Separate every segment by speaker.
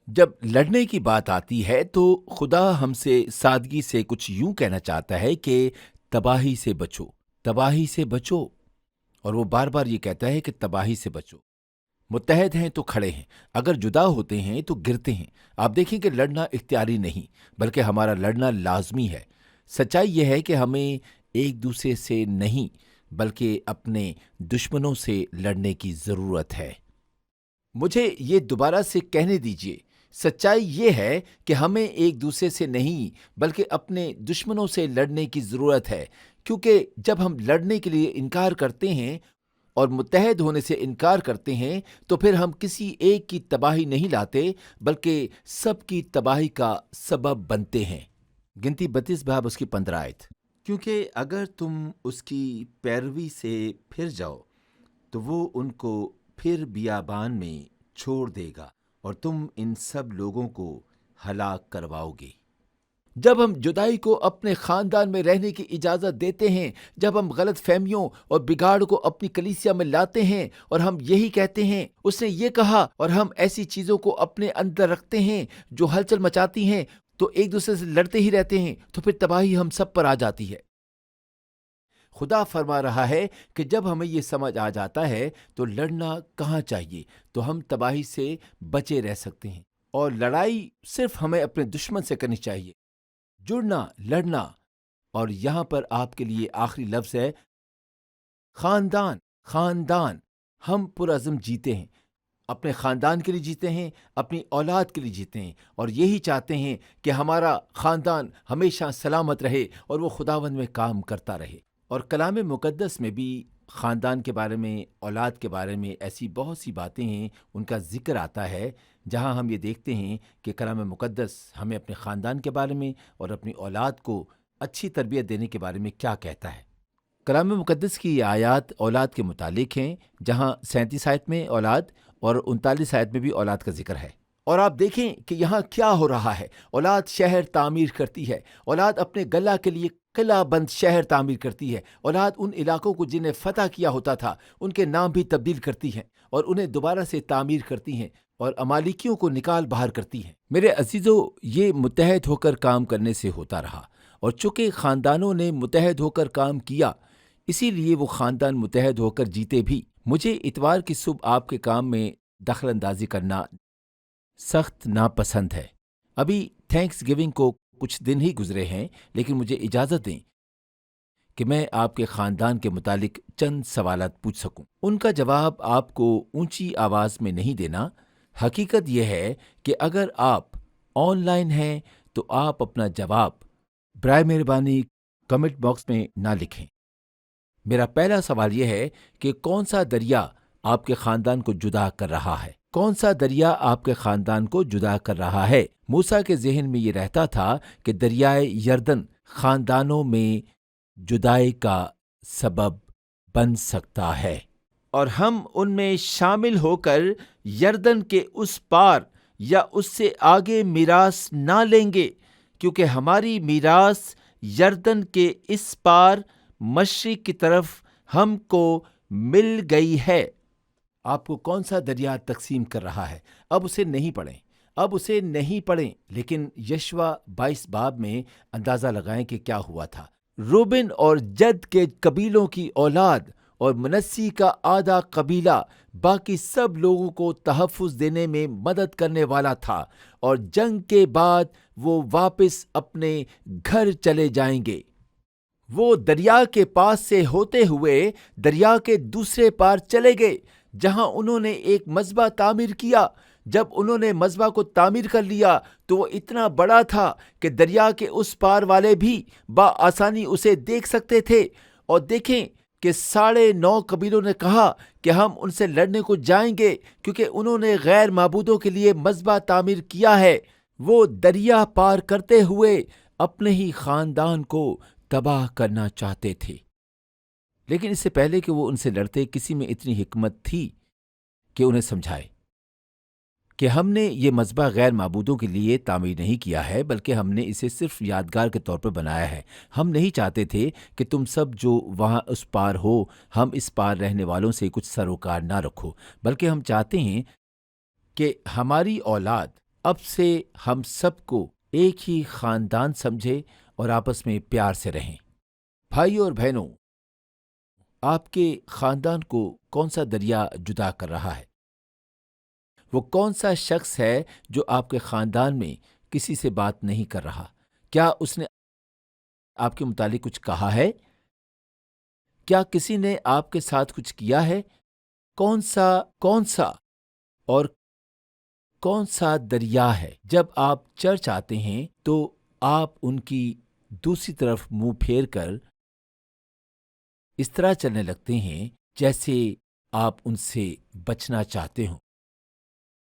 Speaker 1: جب لڑنے کی بات آتی ہے تو خدا ہم سے سادگی سے کچھ یوں کہنا چاہتا ہے کہ تباہی سے بچو، تباہی سے بچو، اور وہ بار بار یہ کہتا ہے کہ تباہی سے بچو۔ متحد ہیں تو کھڑے ہیں، اگر جدا ہوتے ہیں تو گرتے ہیں۔ آپ دیکھیں کہ لڑنا اختیاری نہیں بلکہ ہمارا لڑنا لازمی ہے۔ سچائی یہ ہے کہ ہمیں ایک دوسرے سے نہیں بلکہ اپنے دشمنوں سے لڑنے کی ضرورت ہے۔ مجھے یہ دوبارہ سے کہنے دیجیے، سچائی یہ ہے کہ ہمیں ایک دوسرے سے نہیں بلکہ اپنے دشمنوں سے لڑنے کی ضرورت ہے، کیونکہ جب ہم لڑنے کے لیے انکار کرتے ہیں اور متحد ہونے سے انکار کرتے ہیں تو پھر ہم کسی ایک کی تباہی نہیں لاتے بلکہ سب کی تباہی کا سبب بنتے ہیں۔ گنتی 32 باب اس کی 15 آیت۔ کیونکہ اگر تم اس کی پیروی سے پھر جاؤ تو وہ ان کو پھر بیابان میں چھوڑ دے گا اور تم ان سب لوگوں کو ہلاک کرواؤ گے۔ جب ہم جدائی کو اپنے خاندان میں رہنے کی اجازت دیتے ہیں، جب ہم غلط فہمیوں اور بگاڑ کو اپنی کلیسیا میں لاتے ہیں اور ہم یہی کہتے ہیں اس نے یہ کہا، اور ہم ایسی چیزوں کو اپنے اندر رکھتے ہیں جو ہلچل مچاتی ہیں، تو ایک دوسرے سے لڑتے ہی رہتے ہیں، تو پھر تباہی ہم سب پر آ جاتی ہے۔ خدا فرما رہا ہے کہ جب ہمیں یہ سمجھ آ جاتا ہے تو لڑنا کہاں چاہیے، تو ہم تباہی سے بچے رہ سکتے ہیں، اور لڑائی صرف ہمیں اپنے دشمن سے کرنی چاہیے۔ جڑنا، لڑنا، اور یہاں پر آپ کے لیے آخری لفظ ہے خاندان۔ خاندان ہم پرعزم جیتے ہیں، اپنے خاندان کے لیے جیتے ہیں، اپنی اولاد کے لیے جیتے ہیں، اور یہی چاہتے ہیں کہ ہمارا خاندان ہمیشہ سلامت رہے اور وہ خداوند میں کام کرتا رہے۔ اور کلام مقدس میں بھی خاندان کے بارے میں، اولاد کے بارے میں ایسی بہت سی باتیں ہیں، ان کا ذکر آتا ہے، جہاں ہم یہ دیکھتے ہیں کہ کلام مقدس ہمیں اپنے خاندان کے بارے میں اور اپنی اولاد کو اچھی تربیت دینے کے بارے میں کیا کہتا ہے۔ کلام مقدس کی یہ آیات اولاد کے متعلق ہیں، جہاں 37 آیت میں اولاد اور 39 آیت میں بھی اولاد کا ذکر ہے۔ اور آپ دیکھیں کہ یہاں کیا ہو رہا ہے۔ اولاد شہر تعمیر کرتی ہے، اولاد اپنے گلہ کے لیے قلعہ بند شہر تعمیر کرتی ہے، اولاد ان علاقوں کو جنہیں فتح کیا ہوتا تھا ان کے نام بھی تبدیل کرتی ہیں اور انہیں دوبارہ سے تعمیر کرتی ہیں اور امالیکیوں کو نکال باہر کرتی ہیں۔ میرے عزیزو، یہ متحد ہو کر کام کرنے سے ہوتا رہا، اور چونکہ خاندانوں نے متحد ہو کر کام کیا، اسی لیے وہ خاندان متحد ہو کر جیتے بھی۔ مجھے اتوار کی صبح آپ کے کام میں دخل اندازی کرنا سخت ناپسند ہے۔ ابھی تھینکس گیونگ کو کچھ دن ہی گزرے ہیں، لیکن مجھے اجازت دیں کہ میں آپ کے خاندان کے متعلق چند سوالات پوچھ سکوں۔ ان کا جواب آپ کو اونچی آواز میں نہیں دینا۔ حقیقت یہ ہے کہ اگر آپ آن لائن ہیں تو آپ اپنا جواب برائے مہربانی کمنٹ باکس میں نہ لکھیں۔ میرا پہلا سوال یہ ہے کہ کون سا دریا آپ کے خاندان کو جدا کر رہا ہے؟ کون سا دریا آپ کے خاندان کو جدا کر رہا ہے؟ موسیٰ کے ذہن میں یہ رہتا تھا کہ دریائے یردن خاندانوں میں جدائی کا سبب بن سکتا ہے، اور ہم ان میں شامل ہو کر یردن کے اس پار یا اس سے آگے میراث نہ لیں گے، کیونکہ ہماری میراث یردن کے اس پار مشرق کی طرف ہم کو مل گئی ہے۔ آپ کو کون سا دریا تقسیم کر رہا ہے؟ اب اسے نہیں پڑھیں، لیکن یشوع 22 باب میں اندازہ لگائیں کہ کیا ہوا تھا۔ روبن اور جد کے قبیلوں کی اولاد اور منسی کا آدھا قبیلہ باقی سب لوگوں کو تحفظ دینے میں مدد کرنے والا تھا، اور جنگ کے بعد وہ واپس اپنے گھر چلے جائیں گے۔ وہ دریا کے پاس سے ہوتے ہوئے دریا کے دوسرے پار چلے گئے، جہاں انہوں نے ایک مذبح تعمیر کیا۔ جب انہوں نے مذبح کو تعمیر کر لیا تو وہ اتنا بڑا تھا کہ دریا کے اس پار والے بھی بآسانی اسے دیکھ سکتے تھے۔ اور دیکھیں کہ 9.5 قبیلوں نے کہا کہ ہم ان سے لڑنے کو جائیں گے، کیونکہ انہوں نے غیر معبودوں کے لیے مذبح تعمیر کیا ہے۔ وہ دریا پار کرتے ہوئے اپنے ہی خاندان کو تباہ کرنا چاہتے تھے، لیکن اس سے پہلے کہ وہ ان سے لڑتے، کسی میں اتنی حکمت تھی کہ انہیں سمجھائے کہ ہم نے یہ مذبح غیر معبودوں کے لیے تعمیر نہیں کیا ہے، بلکہ ہم نے اسے صرف یادگار کے طور پر بنایا ہے۔ ہم نہیں چاہتے تھے کہ تم سب جو وہاں اس پار ہو، ہم اس پار رہنے والوں سے کچھ سروکار نہ رکھو، بلکہ ہم چاہتے ہیں کہ ہماری اولاد اب سے ہم سب کو ایک ہی خاندان سمجھے اور آپس میں پیار سے رہیں۔ بھائیوں اور بہنوں، آپ کے خاندان کو کون سا دریا جدا کر رہا ہے؟ وہ کون سا شخص ہے جو آپ کے خاندان میں کسی سے بات نہیں کر رہا؟ کیا اس نے آپ کے متعلق کچھ کہا ہے؟ کیا کسی نے آپ کے ساتھ کچھ کیا ہے؟ کون سا اور کون سا دریا ہے؟ جب آپ چرچ آتے ہیں تو آپ ان کی دوسری طرف منہ پھیر کر اس طرح چلنے لگتے ہیں جیسے آپ ان سے بچنا چاہتے ہوں۔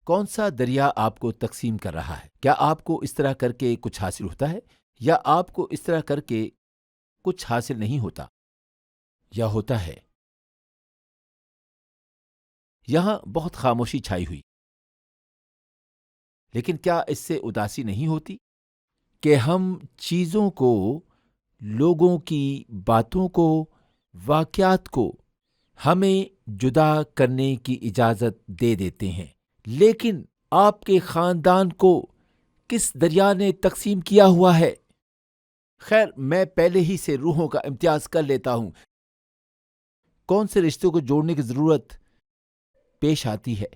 Speaker 1: کون سا دریا آپ کو تقسیم کر رہا ہے؟ کیا آپ کو اس طرح کر کے کچھ حاصل ہوتا ہے، یا آپ کو اس طرح کر کے کچھ حاصل نہیں ہوتا، یا ہوتا ہے؟ یہاں بہت خاموشی چھائی ہوئی، لیکن کیا اس سے اداسی نہیں ہوتی کہ ہم چیزوں کو، لوگوں کی باتوں کو، واقعات کو ہمیں جدا کرنے کی اجازت دے دیتے ہیں، لیکن آپ کے خاندان کو کس دریا نے تقسیم کیا ہوا ہے؟ خیر، میں پہلے ہی سے روحوں کا امتیاز کر لیتا ہوں کون سے رشتوں کو جوڑنے کی ضرورت پیش آتی ہے۔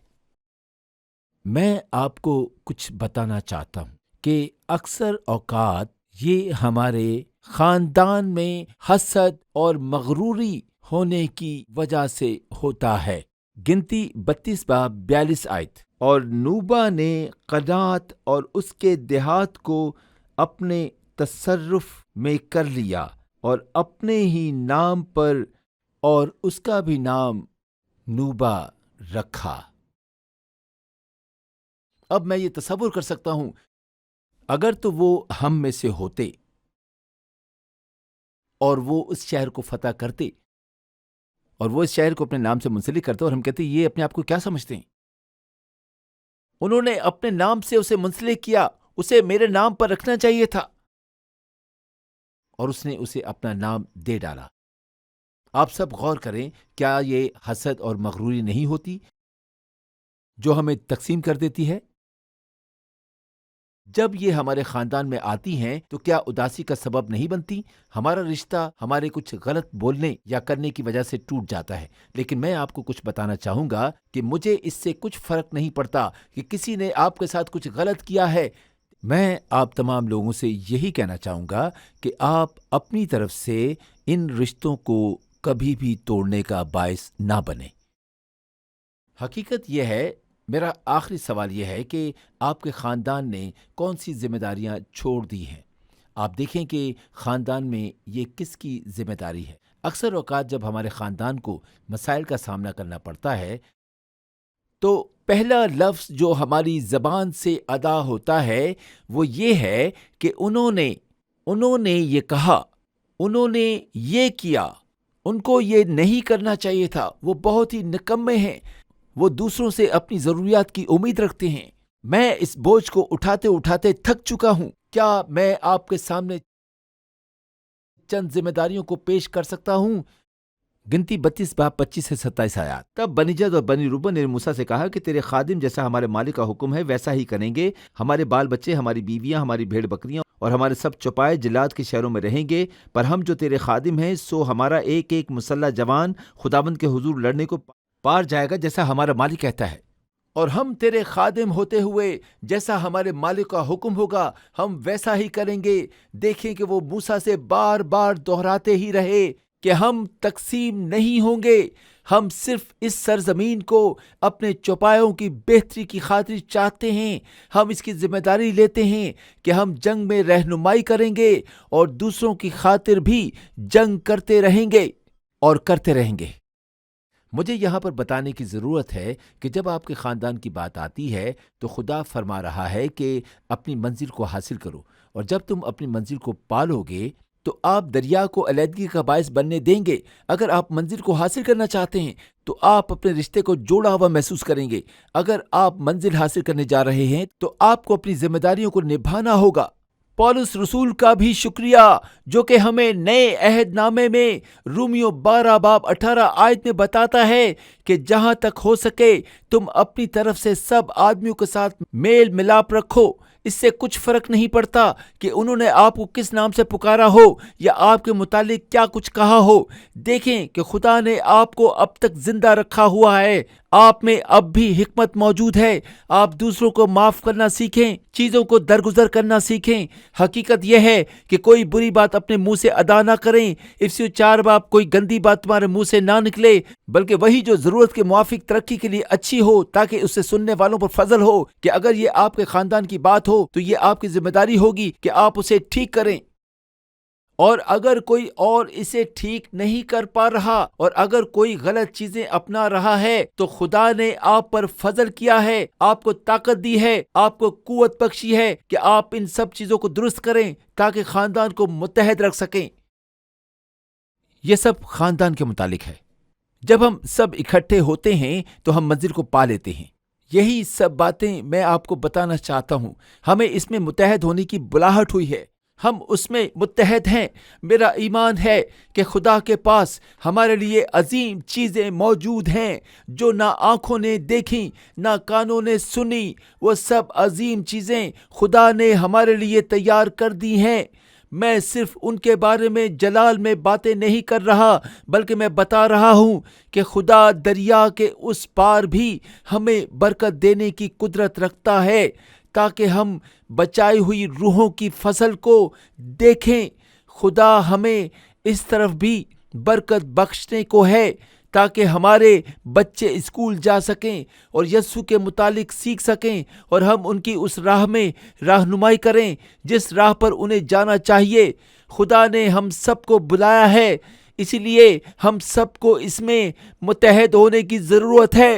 Speaker 1: میں آپ کو کچھ بتانا چاہتا ہوں کہ اکثر اوقات یہ ہمارے خاندان میں حسد اور مغروری ہونے کی وجہ سے ہوتا ہے۔ گنتی 32 باب 42 آیت۔ اور نوبا نے قنات اور اس کے دیہات کو اپنے تصرف میں کر لیا اور اپنے ہی نام پر، اور اس کا بھی نام نوبا رکھا۔ اب میں یہ تصور کر سکتا ہوں، اگر تو وہ ہم میں سے ہوتے اور وہ اس شہر کو فتح کرتے اور وہ اس شہر کو اپنے نام سے منسلک کرتے، اور ہم کہتے یہ اپنے آپ کو کیا سمجھتے ہیں؟ انہوں نے اپنے نام سے اسے منسلک کیا، اسے میرے نام پر رکھنا چاہیے تھا، اور اس نے اسے اپنا نام دے ڈالا۔ آپ سب غور کریں، کیا یہ حسد اور مغروری نہیں ہوتی جو ہمیں تقسیم کر دیتی ہے؟ جب یہ ہمارے خاندان میں آتی ہیں تو کیا اداسی کا سبب نہیں بنتی؟ ہمارا رشتہ ہمارے کچھ غلط بولنے یا کرنے کی وجہ سے ٹوٹ جاتا ہے، لیکن میں آپ کو کچھ بتانا چاہوں گا کہ مجھے اس سے کچھ فرق نہیں پڑتا کہ کسی نے آپ کے ساتھ کچھ غلط کیا ہے۔ میں آپ تمام لوگوں سے یہی کہنا چاہوں گا کہ آپ اپنی طرف سے ان رشتوں کو کبھی بھی توڑنے کا باعث نہ بنیں۔ حقیقت یہ ہے، میرا آخری سوال یہ ہے کہ آپ کے خاندان نے کون سی ذمہ داریاں چھوڑ دی ہیں؟ آپ دیکھیں کہ خاندان میں یہ کس کی ذمہ داری ہے۔ اکثر اوقات جب ہمارے خاندان کو مسائل کا سامنا کرنا پڑتا ہے تو پہلا لفظ جو ہماری زبان سے ادا ہوتا ہے وہ یہ ہے کہ انہوں نے یہ کہا، انہوں نے یہ کیا، ان کو یہ نہیں کرنا چاہیے تھا، وہ بہت ہی نکمے ہیں، وہ دوسروں سے اپنی ضروریات کی امید رکھتے ہیں۔ میں اس بوجھ کو اٹھاتے اٹھاتے تھک چکا ہوں۔ کیا میں آپ کے سامنے چند ذمہ داریوں کو پیش کر سکتا ہوں؟ گنتی 32 باب 25 سے 27 آیات۔ تب بنی جد اور بنی روبن نے موسیٰ سے کہا کہ تیرے خادم جیسا ہمارے مالک کا حکم ہے ویسا ہی کریں گے، ہمارے بال بچے، ہماری بیویاں، ہماری بھیڑ بکریاں اور ہمارے سب چوپائے جلاد کے شہروں میں رہیں گے، پر ہم جو تیرے خادم ہیں سو ہمارا ایک ایک مسلح جوان خداوند کے حضور لڑنے کو پار جائے گا جیسا ہمارا مالک کہتا ہے، اور ہم تیرے خادم ہوتے ہوئے جیسا ہمارے مالک کا حکم ہوگا ہم ویسا ہی کریں گے۔ دیکھیں کہ وہ موسیٰ سے بار بار دہراتے ہی رہے کہ ہم تقسیم نہیں ہوں گے، ہم صرف اس سرزمین کو اپنے چوپایوں کی بہتری کی خاطر چاہتے ہیں، ہم اس کی ذمہ داری لیتے ہیں کہ ہم جنگ میں رہنمائی کریں گے اور دوسروں کی خاطر بھی جنگ کرتے رہیں گے اور کرتے رہیں گے۔ مجھے یہاں پر بتانے کی ضرورت ہے کہ جب آپ کے خاندان کی بات آتی ہے تو خدا فرما رہا ہے کہ اپنی منزل کو حاصل کرو، اور جب تم اپنی منزل کو پالو گے تو آپ دریا کو علیحدگی کا باعث بننے دیں گے۔ اگر آپ منزل کو حاصل کرنا چاہتے ہیں تو آپ اپنے رشتے کو جوڑا ہوا محسوس کریں گے۔ اگر آپ منزل حاصل کرنے جا رہے ہیں تو آپ کو اپنی ذمہ داریوں کو نبھانا ہوگا۔ پولس رسول کا بھی شکریہ جو کہ ہمیں نئے عہد نامے میں رومیو 12 باب 18 میں بتاتا ہے کہ جہاں تک ہو سکے تم اپنی طرف سے سب آدمیوں کے ساتھ میل ملاپ رکھو۔ اس سے کچھ فرق نہیں پڑتا کہ انہوں نے آپ کو کس نام سے پکارا ہو یا آپ کے متعلق کیا کچھ کہا ہو۔ دیکھیں کہ خدا نے آپ کو اب تک زندہ رکھا ہوا ہے، آپ میں اب بھی حکمت موجود ہے۔ آپ دوسروں کو معاف کرنا سیکھیں، چیزوں کو درگزر کرنا سیکھیں۔ حقیقت یہ ہے کہ کوئی بری بات اپنے منہ سے ادا نہ کریں۔ افسیوں 4 باب کوئی گندی بات تمہارے منہ سے نہ نکلے، بلکہ وہی جو ضرورت کے موافق ترقی کے لیے اچھی ہو، تاکہ اس سے سننے والوں پر فضل ہو کہ اگر یہ آپ کے خاندان کی بات ہو تو یہ آپ کی ذمہ داری ہوگی کہ آپ اسے ٹھیک کریں۔ اور اگر کوئی اور اسے ٹھیک نہیں کر پا رہا اور اگر کوئی غلط چیزیں اپنا رہا ہے تو خدا نے آپ پر فضل کیا ہے، آپ کو طاقت دی ہے، آپ کو قوت بخشی ہے کہ آپ ان سب چیزوں کو درست کریں تاکہ خاندان کو متحد رکھ سکیں۔ یہ سب خاندان کے متعلق ہے۔ جب ہم سب اکٹھے ہوتے ہیں تو ہم منزل کو پا لیتے ہیں۔ یہی سب باتیں میں آپ کو بتانا چاہتا ہوں۔ ہمیں اس میں متحد ہونے کی بلاہٹ ہوئی ہے، ہم اس میں متحد ہیں۔ میرا ایمان ہے کہ خدا کے پاس ہمارے لیے عظیم چیزیں موجود ہیں جو نہ آنکھوں نے دیکھیں نہ کانوں نے سنی۔ وہ سب عظیم چیزیں خدا نے ہمارے لیے تیار کر دی ہیں۔ میں صرف ان کے بارے میں جلال میں باتیں نہیں کر رہا، بلکہ میں بتا رہا ہوں کہ خدا دریا کے اس پار بھی ہمیں برکت دینے کی قدرت رکھتا ہے تاکہ ہم بچائی ہوئی روحوں کی فصل کو دیکھیں۔ خدا ہمیں اس طرف بھی برکت بخشنے کو ہے تاکہ ہمارے بچے اسکول جا سکیں اور یسوع کے متعلق سیکھ سکیں اور ہم ان کی اس راہ میں رہنمائی کریں جس راہ پر انہیں جانا چاہیے۔ خدا نے ہم سب کو بلایا ہے، اسی لیے ہم سب کو اس میں متحد ہونے کی ضرورت ہے۔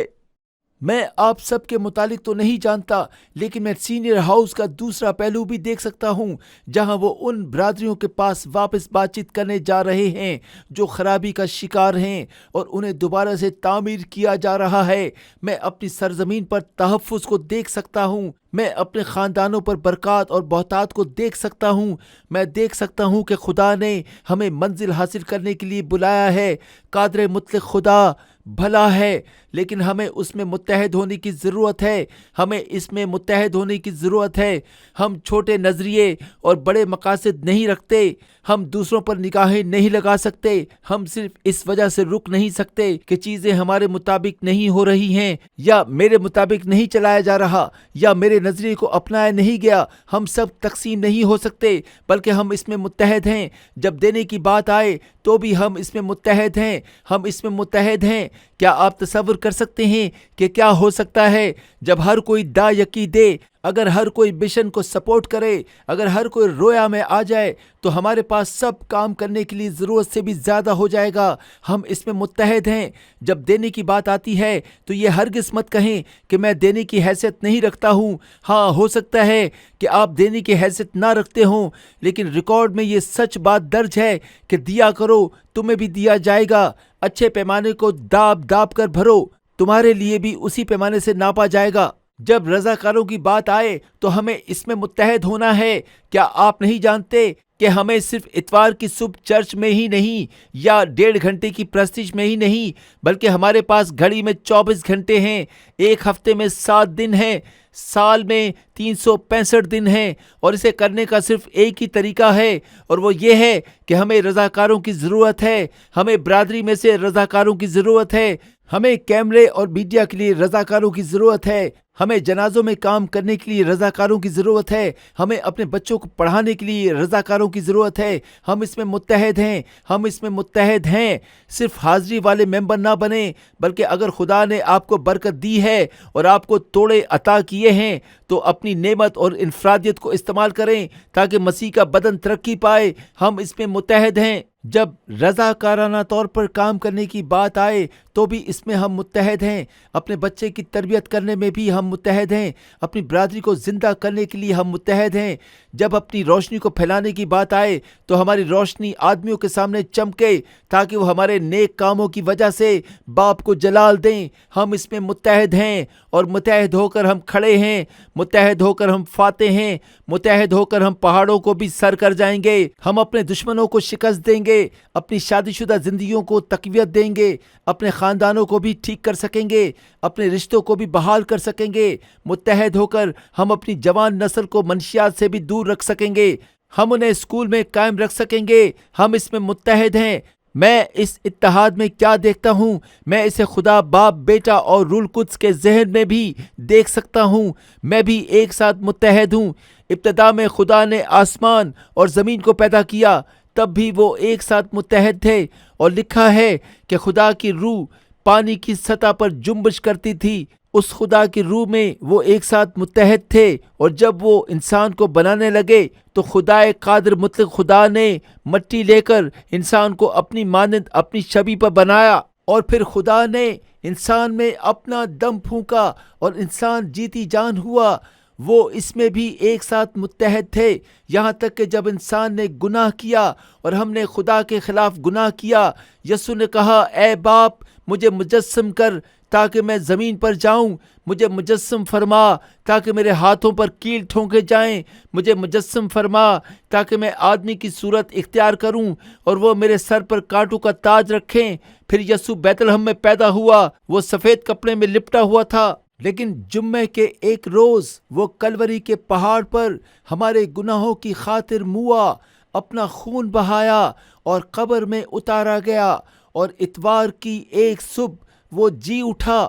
Speaker 1: میں آپ سب کے متعلق تو نہیں جانتا، لیکن میں سینئر ہاؤس کا دوسرا پہلو بھی دیکھ سکتا ہوں جہاں وہ ان برادریوں کے پاس واپس بات چیت کرنے جا رہے ہیں جو خرابی کا شکار ہیں اور انہیں دوبارہ سے تعمیر کیا جا رہا ہے۔ میں اپنی سرزمین پر تحفظ کو دیکھ سکتا ہوں، میں اپنے خاندانوں پر برکات اور بہتات کو دیکھ سکتا ہوں۔ میں دیکھ سکتا ہوں کہ خدا نے ہمیں منزل حاصل کرنے کے لیے بلایا ہے۔ قادر مطلق خدا بھلا ہے، لیکن ہمیں اس میں متحد ہونے کی ضرورت ہے۔ ہمیں اس میں متحد ہونے کی ضرورت ہے۔ ہم چھوٹے نظریے اور بڑے مقاصد نہیں رکھتے، ہم دوسروں پر نگاہیں نہیں لگا سکتے۔ ہم صرف اس وجہ سے رک نہیں سکتے کہ چیزیں ہمارے مطابق نہیں ہو رہی ہیں یا میرے مطابق نہیں چلایا جا رہا یا میرے نظریے کو اپنایا نہیں گیا۔ ہم سب تقسیم نہیں ہو سکتے، بلکہ ہم اس میں متحد ہیں۔ جب دینے کی بات آئے تو بھی ہم اس میں متحد ہیں، ہم اس میں متحد ہیں۔ کیا آپ تصور کر سکتے ہیں کہ کیا ہو سکتا ہے جب ہر کوئی دا یکی دے، اگر ہر کوئی مشن کو سپورٹ کرے، اگر ہر کوئی رویا میں آ جائے تو ہمارے پاس سب کام کرنے کے لیے ضرورت سے بھی زیادہ ہو جائے گا۔ ہم اس میں متحد ہیں۔ جب دینے کی بات آتی ہے تو یہ ہرگز مت کہیں کہ میں دینے کی حیثیت نہیں رکھتا ہوں۔ ہاں، ہو سکتا ہے کہ آپ دینے کی حیثیت نہ رکھتے ہوں، لیکن ریکارڈ میں یہ سچ بات درج ہے کہ دیا کرو تمہیں بھی دیا جائے گا، اچھے پیمانے کو داب داب کر بھرو، تمہارے لیے بھی اسی پیمانے سے ناپا جائے گا۔ جب رضاکاروں کی بات آئے تو ہمیں اس میں متحد ہونا ہے۔ کیا آپ نہیں جانتے کہ ہمیں صرف اتوار کی صبح چرچ میں ہی نہیں یا 1.5 گھنٹے کی پرستش میں ہی نہیں، بلکہ ہمارے پاس گھڑی میں 24 گھنٹے ہیں، ایک ہفتے میں 7 دن ہیں، سال میں 365 دن ہیں، اور اسے کرنے کا صرف ایک ہی طریقہ ہے، اور وہ یہ ہے کہ ہمیں رضاکاروں کی ضرورت ہے۔ ہمیں برادری میں سے رضاکاروں کی ضرورت ہے، ہمیں کیمرے اور میڈیا کے لیے رضاکاروں کی ضرورت ہے، ہمیں جنازوں میں کام کرنے کے لیے رضاکاروں کی ضرورت ہے، ہمیں اپنے بچوں کو پڑھانے کے لیے رضاکاروں کی ضرورت ہے۔ ہم اس میں متحد ہیں، ہم اس میں متحد ہیں۔ صرف حاضری والے ممبر نہ بنیں، بلکہ اگر خدا نے آپ کو برکت دی ہے اور آپ کو توڑے عطا کیے ہیں تو اپنی نعمت اور انفرادیت کو استعمال کریں تاکہ مسیح کا بدن ترقی پائے۔ ہم اس میں متحد ہیں۔ جب رضاکارانہ طور پر کام کرنے کی بات آئے تو بھی اس میں ہم متحد ہیں، اپنے بچے کی تربیت کرنے میں بھی ہم متحد ہیں، اپنی برادری کو زندہ کرنے کے لیے ہم متحد ہیں۔ جب اپنی روشنی کو پھیلانے کی بات آئے تو ہماری روشنی آدمیوں کے سامنے چمکے تاکہ وہ ہمارے نیک کاموں کی وجہ سے باپ کو جلال دیں۔ ہم اس میں متحد ہیں اور متحد ہو کر ہم کھڑے ہیں، متحد ہو کر ہم فاتح ہیں، متحد ہو کر ہم پہاڑوں کو بھی سر کر جائیں گے، ہم اپنے دشمنوں کو شکست دیں گے، اپنی شادی شدہ زندگیوں کو تقویت دیں گے، اپنے خاندانوں کو بھی ٹھیک کر سکیں گے، اپنے رشتوں کو بھی بحال کر سکیں گے۔ متحد ہو کر ہم اپنی جوان نسل کو منشیات سے بھی دور رکھ سکیں گے، ہم انہیں اسکول میں قائم رکھ سکیں گے۔ ہم اس میں متحد ہیں۔ میں اس اتحاد میں کیا دیکھتا ہوں؟ میں اسے خدا باپ، بیٹا اور روح القدس کے ذہن میں بھی دیکھ سکتا ہوں۔ میں بھی ایک ساتھ متحد ہوں۔ ابتدا میں خدا نے آسمان اور زمین کو پیدا کیا، تب بھی وہ ایک ساتھ متحد تھے، اور لکھا ہے کہ خدا کی روح پانی کی سطح پر جنبش کرتی تھی۔ اس خدا کی روح میں وہ ایک ساتھ متحد تھے، اور جب وہ انسان کو بنانے لگے تو خدائے قادر مطلق خدا نے مٹی لے کر انسان کو اپنی مانند اپنی شبیہ پر بنایا، اور پھر خدا نے انسان میں اپنا دم پھونکا اور انسان جیتی جان ہوا۔ وہ اس میں بھی ایک ساتھ متحد تھے، یہاں تک کہ جب انسان نے گناہ کیا اور ہم نے خدا کے خلاف گناہ کیا، یسوع نے کہا، اے باپ، مجھے مجسم کر تاکہ میں زمین پر جاؤں، مجھے مجسم فرما تاکہ میرے ہاتھوں پر کیل ٹھونکے جائیں، مجھے مجسم فرما تاکہ میں آدمی کی صورت اختیار کروں اور وہ میرے سر پر کانٹوں کا تاج رکھیں۔ پھر یسوع بیت لحم میں پیدا ہوا، وہ سفید کپڑے میں لپٹا ہوا تھا، لیکن جمعے کے ایک روز وہ کلوری کے پہاڑ پر ہمارے گناہوں کی خاطر موا، اپنا خون بہایا اور قبر میں اتارا گیا، اور اتوار کی ایک صبح وہ جی اٹھا۔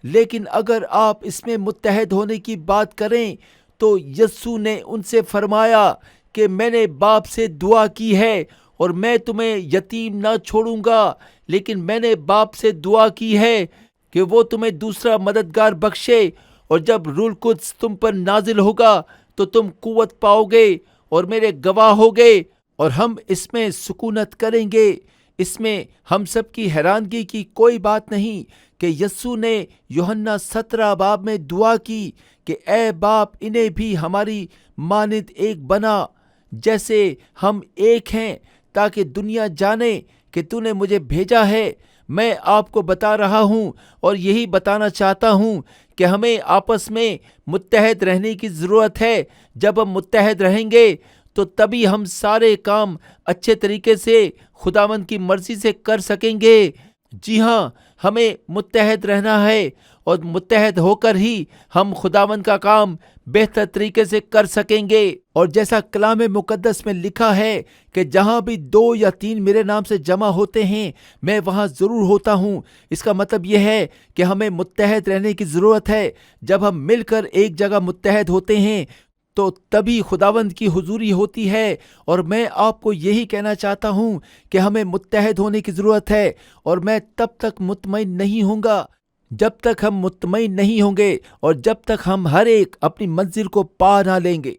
Speaker 1: لیکن اگر آپ اس میں متحد ہونے کی بات کریں تو یسوع نے ان سے فرمایا کہ میں نے باپ سے دعا کی ہے اور میں تمہیں یتیم نہ چھوڑوں گا، لیکن میں نے باپ سے دعا کی ہے کہ وہ تمہیں دوسرا مددگار بخشے، اور جب روح القدس تم پر نازل ہوگا تو تم قوت پاؤ گے اور میرے گواہ ہوگے۔ اور ہم اس میں سکونت کریں گے۔ اس میں ہم سب کی حیرانگی کی کوئی بات نہیں کہ یسوع نے یوحنا 17 باب میں دعا کی کہ اے باپ، انہیں بھی ہماری مانند ایک بنا جیسے ہم ایک ہیں، تاکہ دنیا جانے کہ تو نے مجھے بھیجا ہے۔ میں آپ کو بتا رہا ہوں اور یہی بتانا چاہتا ہوں کہ ہمیں آپس میں متحد رہنے کی ضرورت ہے۔ جب ہم متحد رہیں گے تو تبھی ہم سارے کام اچھے طریقے سے خداوند کی مرضی سے کر سکیں گے۔ جی ہاں، ہمیں متحد رہنا ہے، اور متحد ہو کر ہی ہم خداوند کا کام بہتر طریقے سے کر سکیں گے۔ اور جیسا کلام مقدس میں لکھا ہے کہ جہاں بھی 2 یا 3 میرے نام سے جمع ہوتے ہیں، میں وہاں ضرور ہوتا ہوں۔ اس کا مطلب یہ ہے کہ ہمیں متحد رہنے کی ضرورت ہے۔ جب ہم مل کر ایک جگہ متحد ہوتے ہیں تو تبھی خداوند کی حضوری ہوتی ہے۔ اور میں آپ کو یہی کہنا چاہتا ہوں کہ ہمیں متحد ہونے کی ضرورت ہے، اور میں تب تک مطمئن نہیں ہوں گا جب تک ہم مطمئن نہیں ہوں گے، اور جب تک ہم ہر ایک اپنی منزل کو پا نہ لیں گے۔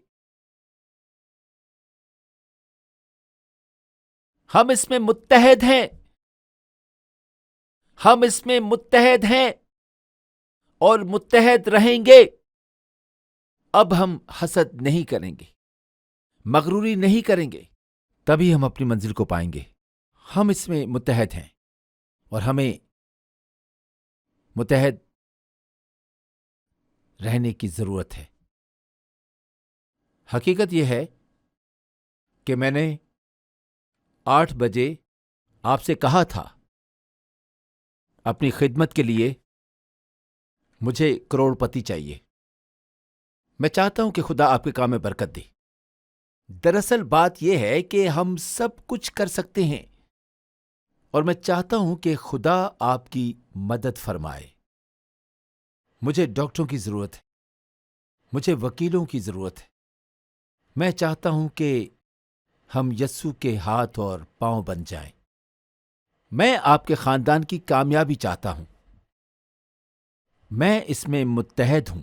Speaker 1: ہم اس میں متحد ہیں، ہم اس میں متحد ہیں اور متحد رہیں گے۔ اب ہم حسد نہیں کریں گے، مغروری نہیں کریں گے، تبھی ہم اپنی منزل کو پائیں گے۔ ہم اس میں متحد ہیں، اور ہمیں متحد رہنے کی ضرورت ہے۔ حقیقت یہ ہے کہ میں نے 8 بجے آپ سے کہا تھا اپنی خدمت کے لیے مجھے کروڑ پتی چاہیے۔ میں چاہتا ہوں کہ خدا آپ کے کام میں برکت دے۔ دراصل بات یہ ہے کہ ہم سب کچھ کر سکتے ہیں، اور میں چاہتا ہوں کہ خدا آپ کی مدد فرمائے۔ مجھے ڈاکٹروں کی ضرورت ہے، مجھے وکیلوں کی ضرورت ہے۔ میں چاہتا ہوں کہ ہم یسوع کے ہاتھ اور پاؤں بن جائیں۔ میں آپ کے خاندان کی کامیابی چاہتا ہوں۔ میں اس میں متحد ہوں۔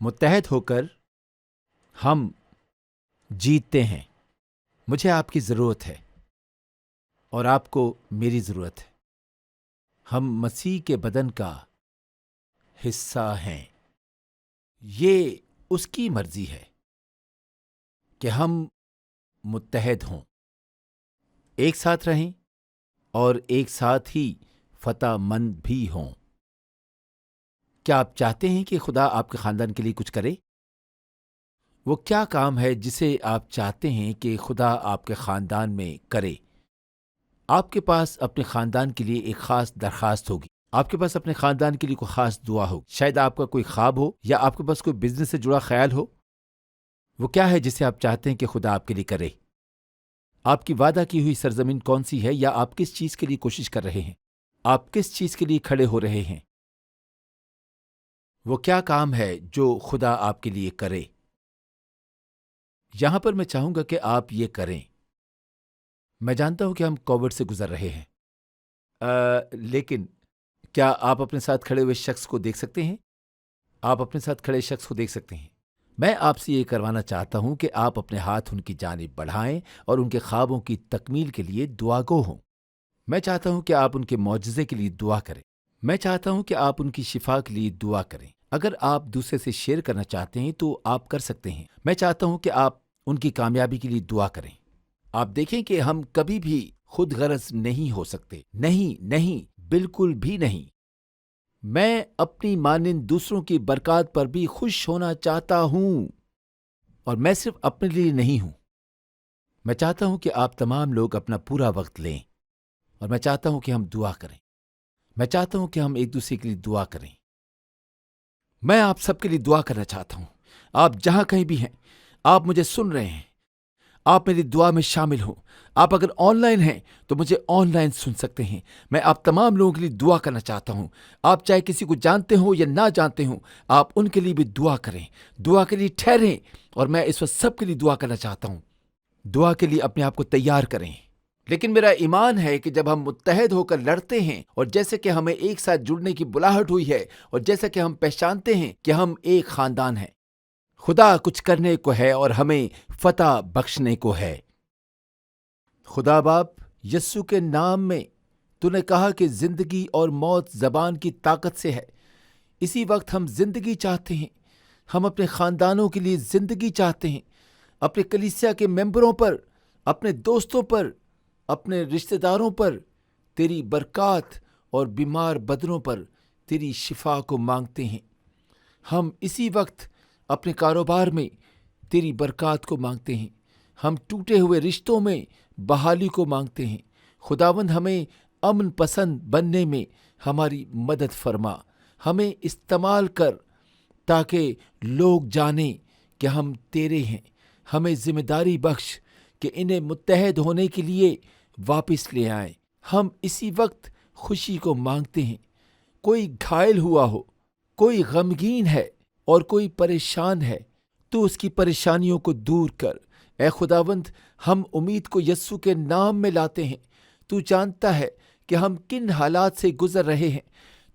Speaker 1: متحد ہو کر ہم جیتتے ہیں۔ مجھے آپ کی ضرورت ہے۔ اور آپ کو میری ضرورت ہے۔ ہم مسیح کے بدن کا حصہ ہیں۔ یہ اس کی مرضی ہے کہ ہم متحد ہوں، ایک ساتھ رہیں اور ایک ساتھ ہی فتح مند بھی ہوں۔ کیا آپ چاہتے ہیں کہ خدا آپ کے خاندان کے لیے کچھ کرے؟ وہ کیا کام ہے جسے آپ چاہتے ہیں کہ خدا آپ کے خاندان میں کرے؟ آپ کے پاس اپنے خاندان کے لیے ایک خاص درخواست ہوگی، آپ کے پاس اپنے خاندان کے لیے کوئی خاص دعا ہوگی، شاید آپ کا کوئی خواب ہو یا آپ کے پاس کوئی بزنس سے جڑا خیال ہو۔ وہ کیا ہے جسے آپ چاہتے ہیں کہ خدا آپ کے لیے کرے؟ آپ کی وعدہ کی ہوئی سرزمین کون سی ہے، یا آپ کس چیز کے لیے کوشش کر رہے ہیں؟ آپ کس چیز کے لیے کھڑے ہو رہے ہیں؟ وہ کیا کام ہے جو خدا آپ کے لیے کرے؟ یہاں پر میں چاہوں گا کہ آپ یہ کریں۔ میں جانتا ہوں کہ ہم کووڈ سے گزر رہے ہیں، لیکن کیا آپ اپنے ساتھ کھڑے ہوئے شخص کو دیکھ سکتے ہیں؟ آپ اپنے ساتھ کھڑے شخص کو دیکھ سکتے ہیں۔ میں آپ سے یہ کروانا چاہتا ہوں کہ آپ اپنے ہاتھ ان کی جانب بڑھائیں اور ان کے خوابوں کی تکمیل کے لیے دعا گو ہوں۔ میں چاہتا ہوں کہ آپ ان کے معجزے کے لیے دعا کریں۔ میں چاہتا ہوں کہ آپ ان کی شفا کے لیے دعا کریں۔ اگر آپ دوسرے سے شیئر کرنا چاہتے ہیں تو آپ کر سکتے ہیں۔ میں چاہتا ہوں کہ آپ ان کی کامیابی کے لیے دعا کریں۔ آپ دیکھیں کہ ہم کبھی بھی خود غرض نہیں ہو سکتے، نہیں، بالکل بھی نہیں۔ میں اپنی مانند دوسروں کی برکات پر بھی خوش ہونا چاہتا ہوں، اور میں صرف اپنے لیے نہیں ہوں۔ میں چاہتا ہوں کہ آپ تمام لوگ اپنا پورا وقت لیں، اور میں چاہتا ہوں کہ ہم دعا کریں۔ میں چاہتا ہوں کہ ہم ایک دوسرے کے لیے دعا کریں۔ میں آپ سب کے لیے دعا کرنا چاہتا ہوں۔ آپ جہاں کہیں بھی ہیں، آپ مجھے سن رہے ہیں، آپ میری دعا میں شامل ہوں۔ آپ اگر آن لائن ہیں تو مجھے آن لائن سن سکتے ہیں۔ میں آپ تمام لوگوں کے لیے دعا کرنا چاہتا ہوں۔ آپ چاہے کسی کو جانتے ہوں یا نہ جانتے ہوں، آپ ان کے لیے بھی دعا کریں، دعا کے لیے ٹھہریں، اور میں اس وقت سب کے لیے دعا کرنا چاہتا ہوں۔ دعا کے لیے اپنے آپ کو تیار کریں۔ لیکن میرا ایمان ہے کہ جب ہم متحد ہو کر لڑتے ہیں، اور جیسے کہ ہمیں ایک ساتھ جڑنے کی بلاہٹ ہوئی ہے، اور جیسا کہ ہم پہچانتے ہیں کہ ہم ایک خاندان ہیں، خدا کچھ کرنے کو ہے اور ہمیں فتح بخشنے کو ہے۔ خدا باپ، یسوع کے نام میں تو نے کہا کہ زندگی اور موت زبان کی طاقت سے ہے۔ اسی وقت ہم زندگی چاہتے ہیں۔ ہم اپنے خاندانوں کے لیے زندگی چاہتے ہیں، اپنے کلیسیا کے ممبروں پر، اپنے دوستوں پر، اپنے رشتہ داروں پر تیری برکات اور بیمار بدنوں پر تیری شفا کو مانگتے ہیں۔ ہم اسی وقت اپنے کاروبار میں تیری برکات کو مانگتے ہیں۔ ہم ٹوٹے ہوئے رشتوں میں بحالی کو مانگتے ہیں۔ خداوند، ہمیں امن پسند بننے میں ہماری مدد فرما، ہمیں استعمال کر تاکہ لوگ جانیں کہ ہم تیرے ہیں۔ ہمیں ذمہ داری بخش کہ انہیں متحد ہونے کے لیے واپس لے آئیں۔ ہم اسی وقت خوشی کو مانگتے ہیں۔ کوئی گھائل ہوا ہو، کوئی غمگین ہے اور کوئی پریشان ہے، تو اس کی پریشانیوں کو دور کر۔ اے خداوند، ہم امید کو یسوع کے نام میں لاتے ہیں۔ تو جانتا ہے کہ ہم کن حالات سے گزر رہے ہیں۔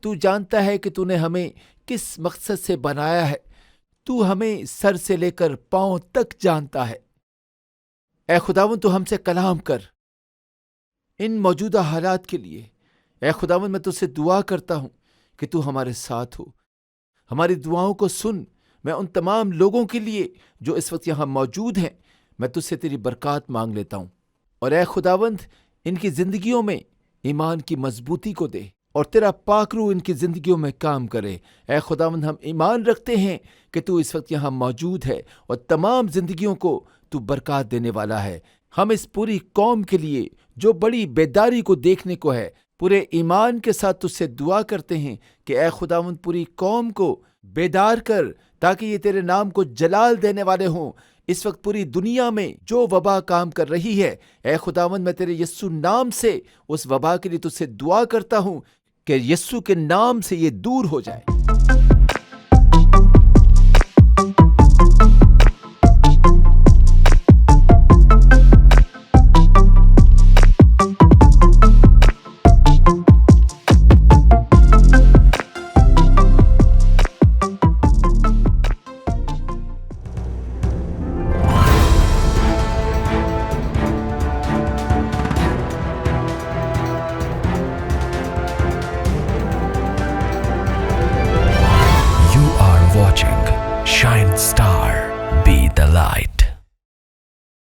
Speaker 1: تو جانتا ہے کہ تو نے ہمیں کس مقصد سے بنایا ہے۔ تو ہمیں سر سے لے کر پاؤں تک جانتا ہے۔ اے خداوند، تو ہم سے کلام کر ان موجودہ حالات کے لیے۔ اے خداوند، میں تجھ سے دعا کرتا ہوں کہ تو ہمارے ساتھ ہو۔ ہماری دعاؤں کو سن۔ میں ان تمام لوگوں کے لیے جو اس وقت یہاں موجود ہیں، میں تجھ سے تیری برکات مانگ لیتا ہوں۔ اور اے خداوند، ان کی زندگیوں میں ایمان کی مضبوطی کو دے، اور تیرا پاک روح ان کی زندگیوں میں کام کرے۔ اے خداوند، ہم ایمان رکھتے ہیں کہ تو اس وقت یہاں موجود ہے اور تمام زندگیوں کو تو برکات دینے والا ہے۔ ہم اس پوری قوم کے لیے جو بڑی بیداری کو دیکھنے کو ہے، پورے ایمان کے ساتھ تجھ سے دعا کرتے ہیں کہ اے خداوند، پوری قوم کو بیدار کر تاکہ یہ تیرے نام کو جلال دینے والے ہوں۔ اس وقت پوری دنیا میں جو وبا کام کر رہی ہے، اے خداوند، میں تیرے یسوع نام سے اس وبا کے لیے تجھ سے دعا کرتا ہوں کہ یسوع کے نام سے یہ دور ہو جائے۔